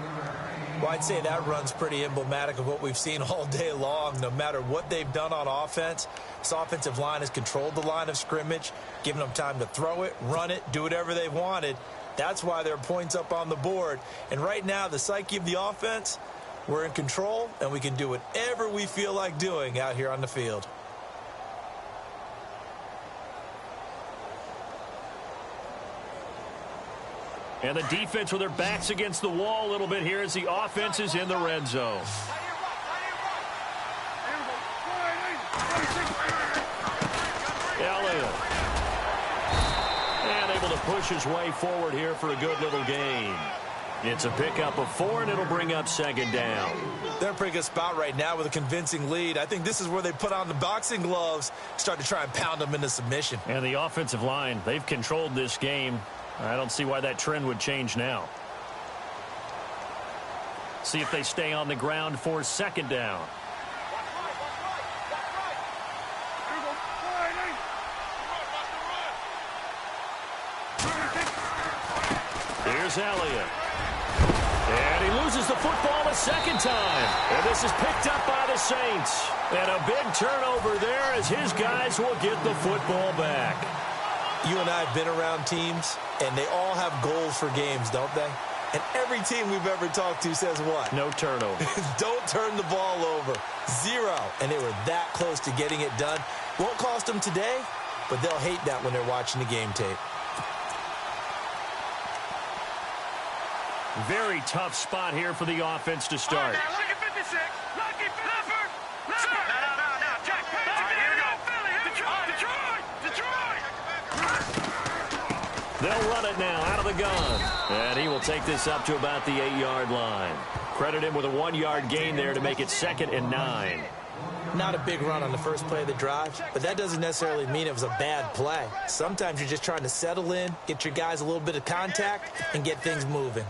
Well, I'd say that run's pretty emblematic of what we've seen all day long. No matter what they've done on offense, this offensive line has controlled the line of scrimmage, given them time to throw it, run it, do whatever they wanted. That's why there are points up on the board. And right now, the psyche of the offense, we're in control, and we can do whatever we feel like doing out here on the field. And the defense with their backs against the wall a little bit here as the offense is in the red zone. Elliott. And able to push his way forward here for a good little gain. It's a pickup of 4, and it'll bring up second down. They're in a pretty good spot right now with a convincing lead. I think this is where they put on the boxing gloves, start to try and pound them into submission. And the offensive line, they've controlled this game. I don't see why that trend would change now. See if they stay on the ground for second down. Here's Elliott. And he loses the football a second time. And this is picked up by the Saints. And a big turnover there as his guys will get the football back. You and I have been around teams, and they all have goals for games, don't they? And every team we've ever talked to says what? No turnover. Don't turn the ball over. 0. And they were that close to getting it done. Won't cost them today, but they'll hate that when they're watching the game tape. Very tough spot here for the offense to start. Now, lucky 56. Lucky 56. No, Jack. Here we go. Detroit. They'll run it now out of the gun. And he will take this up to about the 8-yard line. Credit him with a 1-yard gain there to make it 2nd and 9. Not a big run on the first play of the drive, but that doesn't necessarily mean it was a bad play. Sometimes you're just trying to settle in, get your guys a little bit of contact, and get things moving.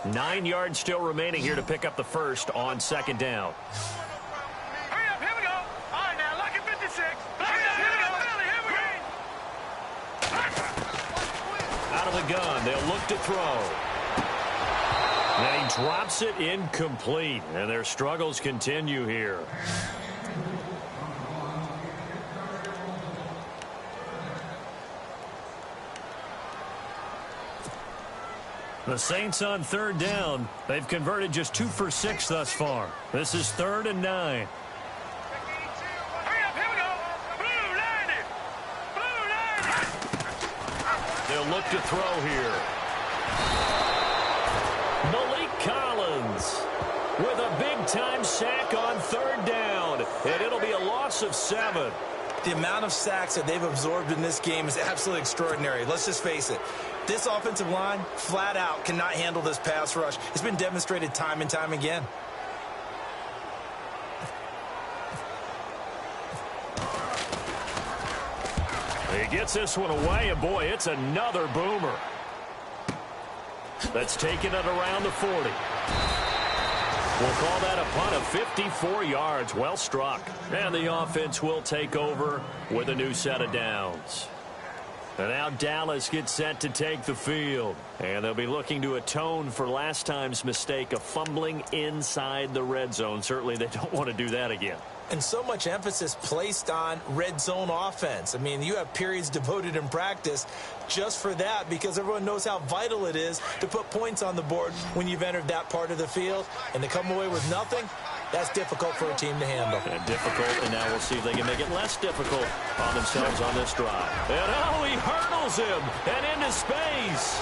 9 yards still remaining here to pick up the first on second down. Hurry up, here we go. All right, now, lucky 56. Here we go. Out of the gun, they'll look to throw. And he drops it incomplete, and their struggles continue here. The Saints on third down. They've converted just 2 for 6 thus far. This is 3rd and 9. Hurry up, here we go. Blue 90. They'll look to throw here. Malik Collins with a big-time sack on 3rd down. And it'll be a loss of 7. The amount of sacks that they've absorbed in this game is absolutely extraordinary. Let's just face it. This offensive line, flat out, cannot handle this pass rush. It's been demonstrated time and time again. He gets this one away, and boy, it's another boomer. That's taken it around the 40. We'll call that a punt of 54 yards. Well struck. And the offense will take over with a new set of downs. And now Dallas gets set to take the field. And they'll be looking to atone for last time's mistake of fumbling inside the red zone. Certainly they don't want to do that again. And so much emphasis placed on red zone offense. I mean, you have periods devoted in practice just for that because everyone knows how vital it is to put points on the board when you've entered that part of the field. And to come away with nothing, that's difficult for a team to handle. And difficult, and now we'll see if they can make it less difficult on themselves on this drive. And oh, he hurdles him and into space.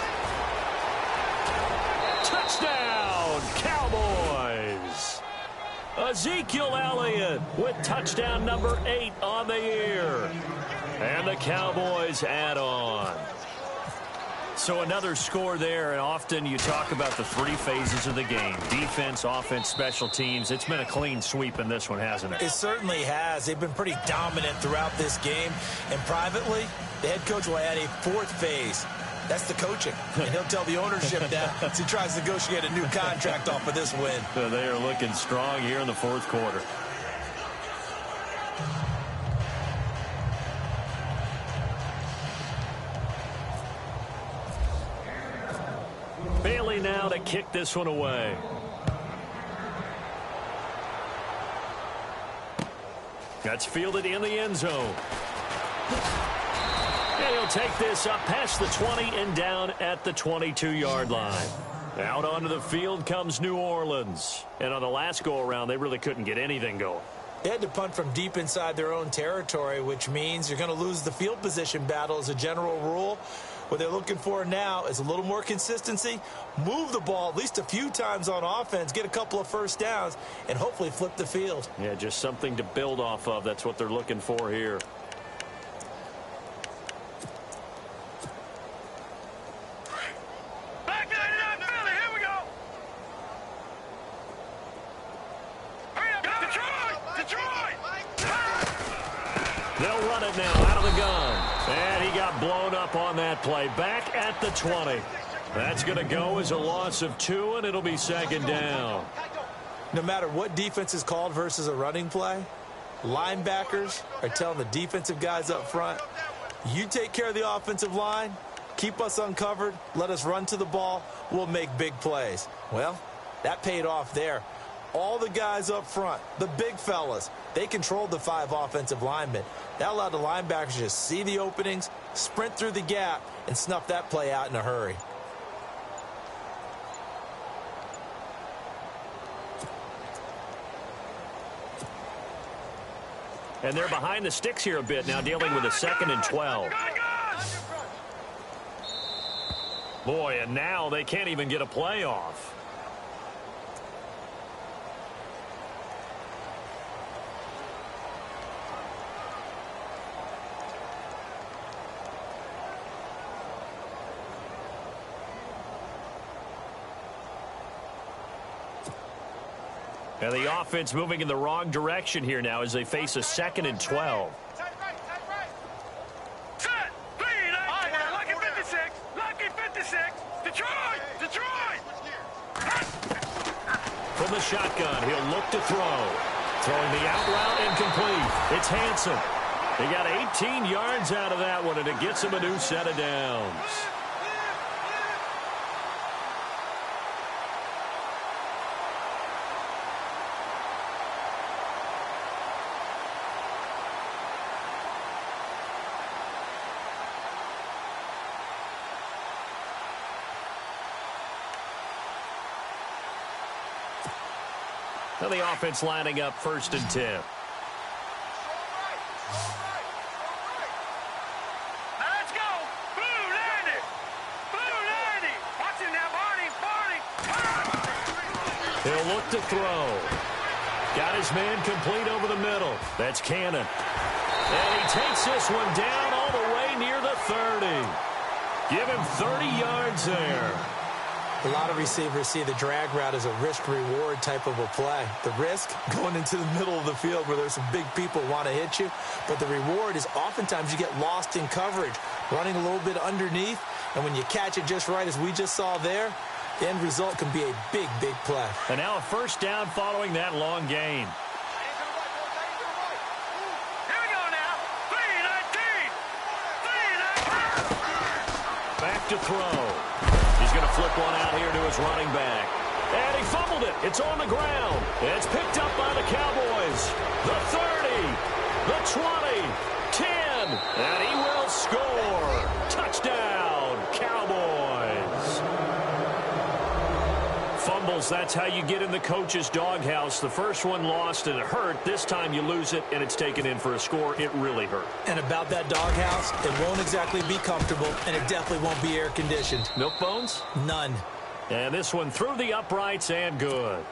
Touchdown, Cowboys. Ezekiel Elliott with touchdown number 8 on the year. And the Cowboys add on. So another score there, and often you talk about the 3 phases of the game. Defense, offense, special teams. It's been a clean sweep in this one, hasn't it? It certainly has. They've been pretty dominant throughout this game. And privately, the head coach will add a 4th phase. That's the coaching. And he'll tell the ownership that as he tries to negotiate a new contract off of this win. So they are looking strong here in the 4th quarter. Bailey now to kick this one away. That's fielded in the end zone. And he'll take this up past the 20 and down at the 22-yard line. Out onto the field comes New Orleans. And on the last go-around, they really couldn't get anything going. They had to punt from deep inside their own territory, which means you're going to lose the field position battle as a general rule. What they're looking for now is a little more consistency, move the ball at least a few times on offense, get a couple of first downs, and hopefully flip the field. Yeah, just something to build off of. That's what they're looking for here. They'll run it now out of the gun. And he got blown up on that play. Back at the 20. That's going to go as a loss of 2, and it'll be 2nd down. No matter what defense is called versus a running play, linebackers are telling the defensive guys up front, you take care of the offensive line, keep us uncovered, let us run to the ball, we'll make big plays. Well, that paid off there. All the guys up front, the big fellas, they controlled the 5 offensive linemen. That allowed the linebackers to just see the openings, sprint through the gap, and snuff that play out in a hurry. And they're behind the sticks here a bit now, dealing with a 2nd and 12. Boy, and now they can't even get a play off. And the offense moving in the wrong direction here now as they face a 2nd and 12. Set! Lucky 56! Lucky 56! Detroit! Detroit! From the shotgun, he'll look to throw. Throwing the out route incomplete. It's Hanson. He got 18 yards out of that one, and it gets him a new set of downs. Now the offense lining up 1st and 10. Now let's go! Blue 90! Blue 90! Watch him now, Barney! He'll look to throw. Got his man complete over the middle. That's Cannon. And he takes this one down all the way near the 30. Give him 30 yards there. A lot of receivers see the drag route as a risk-reward type of a play. The risk, going into the middle of the field where there's some big people want to hit you. But the reward is oftentimes you get lost in coverage, running a little bit underneath. And when you catch it just right, as we just saw there, the end result can be a big, big play. And now a 1st down following that long gain. Here we go now. 3-19. 3-19. Back to throw. He's going to flip one out here to his running back. And he fumbled it. It's on the ground. It's picked up by the Cowboys. The 30, the 20, 10, and he will score. Touchdown, Cowboys. Fumbles, that's how you get in the coach's doghouse. The first one lost and it hurt. This time you lose it and it's taken in for a score. It really hurt. And about that doghouse, it won't exactly be comfortable, and it definitely won't be air-conditioned. Milk bones? None. And this one through the uprights and good.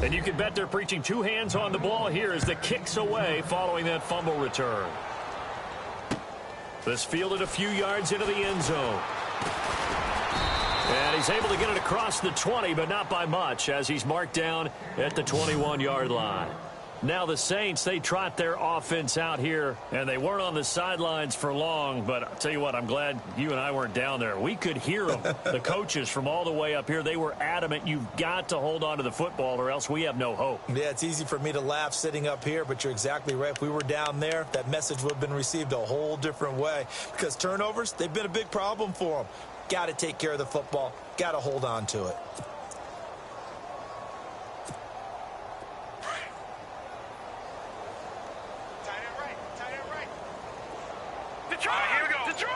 And you can bet they're preaching two hands on the ball here as the kick's away following that fumble return. This fielded a few yards into the end zone. And he's able to get it across the 20, but not by much, as he's marked down at the 21-yard line. Now the Saints, they trot their offense out here, and they weren't on the sidelines for long, but I'll tell you what, I'm glad you and I weren't down there. We could hear them, the coaches from all the way up here. They were adamant, you've got to hold on to the football or else we have no hope. Yeah, it's easy for me to laugh sitting up here, but you're exactly right. If we were down there, that message would have been received a whole different way, because turnovers, they've been a big problem for them. Got to take care of the football. Got to hold on to it. Detroit! Here we go. Detroit!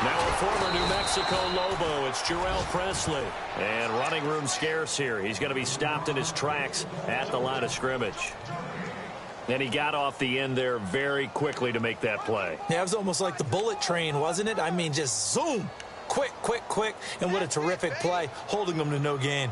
Now a former New Mexico Lobo, it's Jarrell Presley. And running room scarce here. He's going to be stopped in his tracks at the line of scrimmage. And he got off the end there very quickly to make that play. Yeah, it was almost like the bullet train, wasn't it? I mean, just zoom. Quick, quick, quick. And what a terrific play, holding them to no gain.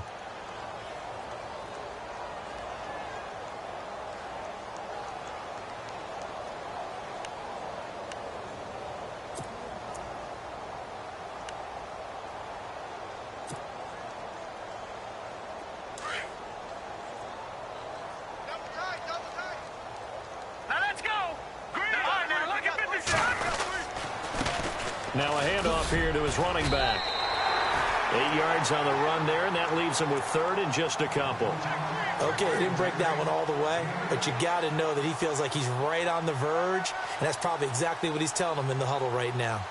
Now a handoff here to his running back. 8 yards on the run there, and that leaves him with third and just a couple. Okay, he didn't break that one all the way, but you got to know that he feels like he's right on the verge, and that's probably exactly what he's telling them in the huddle right now.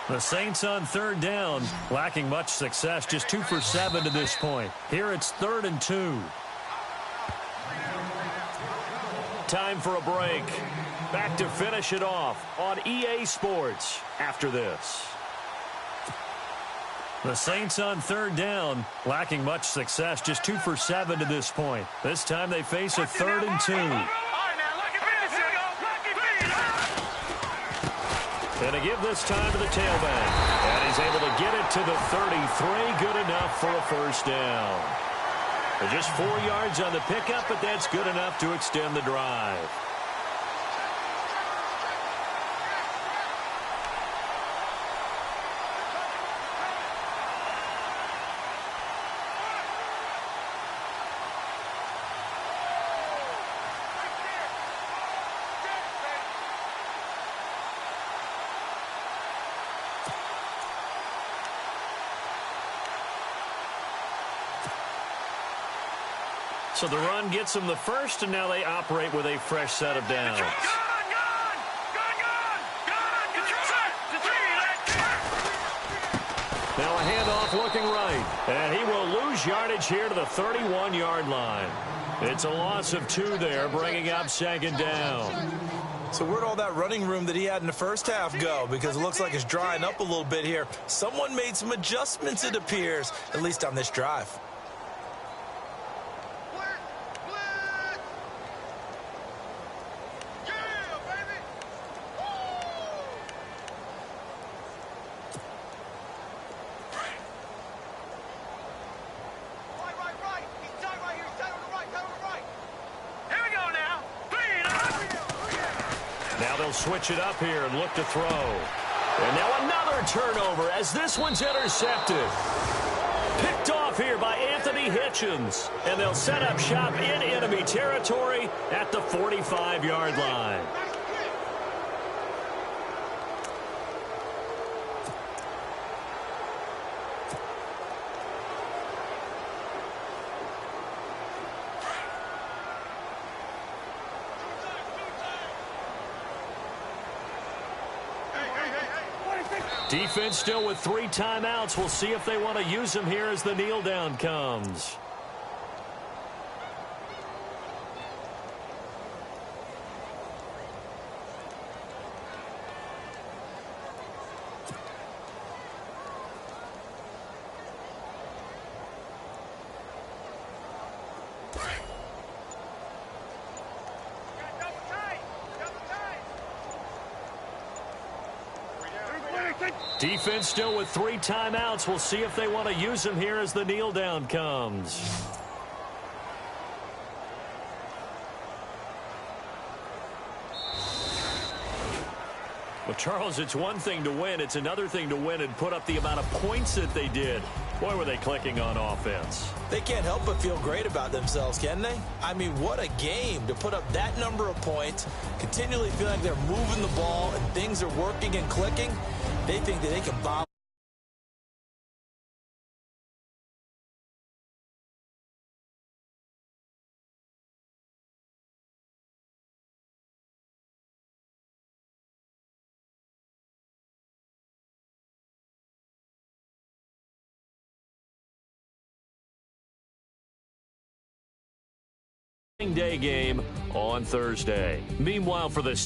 The Saints on third down, lacking much success, just 2 for 7 to this point. Here it's 3rd and 2. Time for a break. Back to finish it off on EA Sports after this. The Saints on third down, lacking much success, just 2 for 7 to this point. This time they face a 3rd and 2. And to give this time to the tailback. And he's able to get it to the 33. Good enough for a first down. They're just 4 yards on the pickup, but that's good enough to extend the drive. So the run gets them the first, and now they operate with a fresh set of downs. Now a handoff looking right. And he will lose yardage here to the 31-yard line. It's a loss of 2 there, bringing up 2nd down. So where'd all that running room that he had in the first half go? Because it looks like it's drying up a little bit here. Someone made some adjustments, it appears, at least on this drive. they'll switch it up here and look to throw. And now another turnover as this one's intercepted. Picked off here by Anthony Hitchens. And they'll set up shop in enemy territory at the 45-yard line. Defense still with 3 timeouts. We'll see if they want to use them here as the kneel down comes. Defense still with 3 timeouts. We'll see if they want to use them here as the kneel down comes. Well, Charles, it's one thing to win. It's another thing to win and put up the amount of points that they did. Boy, were they clicking on offense. They can't help but feel great about themselves, can they? I mean, what a game to put up that number of points, continually feel like they're moving the ball and things are working and clicking. They think that they can bomb. Day game on Thursday. Meanwhile, for the